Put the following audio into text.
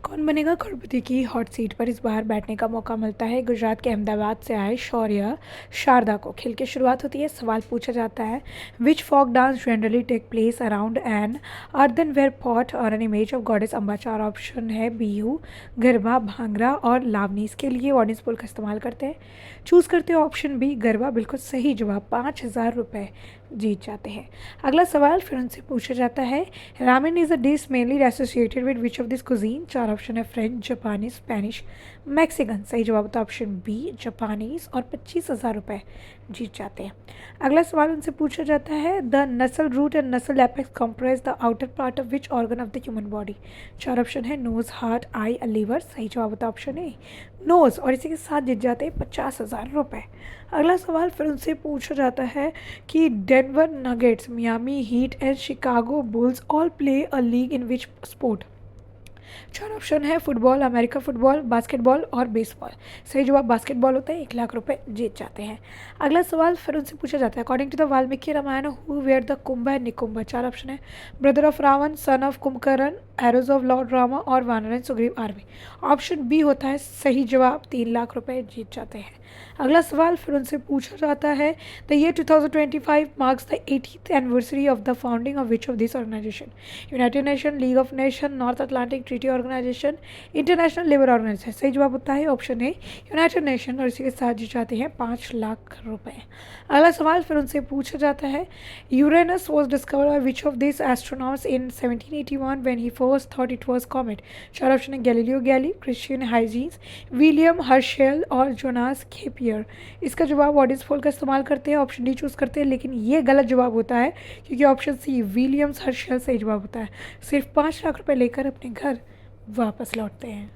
कौन बनेगा करोड़पति की हॉट सीट पर इस बार बैठने का मौका मिलता है। गुजरात के अहमदाबाद से आए शौर्य शारदा को। खेल की शुरुआत होती है, सवाल पूछा जाता है which folk dance generally take place around an earthenware pot और an image of goddess Amba. चार ऑप्शन है बिहू, गरबा, भांगड़ा और लावनी। इसके लिए ऑडियंस पोल का इस्तेमाल करते हैं। चूज़ करते हो ऑप्शन बी गरबा। बिल्कुल सही जवाब, 5,000 रुपये जीत जाते हैं। अगला सवाल फिर उनसे पूछा जाता है ramen is a dish mainly associated with which of this cuisine. चार ऑप्शन है फ्रेंच, जापानीज, स्पेनिश, मैक्सिकन। सही जवाब होता है ऑप्शन बी जापानीज और 25,000 रुपये जीत जाते हैं। अगला सवाल उनसे पूछा जाता है द नसल रूट एंड नसल apex comprise the outer part of which organ of the human body. चार ऑप्शन है नोज, हार्ट, आई, लीवर। सही जवाब होता है ऑप्शन ए नोज और इसी के साथ जीत जाते हैं 50,000 रुपये। अगला सवाल फिर उनसे पूछा जाता है कि Denver nuggets, Miami heat and Chicago bulls all play a league in which sport. चार ऑप्शन है फुटबॉल, अमेरिका फुटबॉल, बास्केटबॉल और बेसबॉल। सही जवाब बास्केटबॉल होता है, 1,00,000 रुपये जीत जाते हैं। अगला सवाल फिर उनसे पूछा जाता है according to the Valmiki Ramayana who were the Kumbh and Nikumbh. चार ऑप्शन है brother of Ravana, son of Kumbhakarna, arrows of lord Rama और vanar and Sugriva army. Option B होता है सही जवाब, 3,00,000 रुपये जीत जाते हैं। अगला सवाल फिर उनसे पूछा जाता है the year 2025 marks the 80th anniversary of the founding of which of this organization. United Nation, League of Nation, North Atlantic Treaty Organization, International Labour Organization. सही जवाब होता है ऑप्शन ए यूनाइटेड नेशन और इसी के साथ जीत जाते हैं 5,00,000 रुपये। अगला सवाल फिर उनसे पूछा जाता है Uranus was discovered by which of this astronauts in 1781 when he first thought it was comet. चार ऑप्शन है गैलीलियो गैली, क्रिश्चियन हाइजीन्स, विलियम हर्शेल और जोनास खेपियर। इसका जवाब ऑडियंस पोल का इस्तेमाल करते हैं, ऑप्शन डी चूज़ करते हैं, लेकिन ये गलत जवाब होता है क्योंकि ऑप्शन सी विलियम्स हर्शेल सही जवाब होता है। सिर्फ 5,00,000 रुपये लेकर अपने घर वापस लौटते हैं।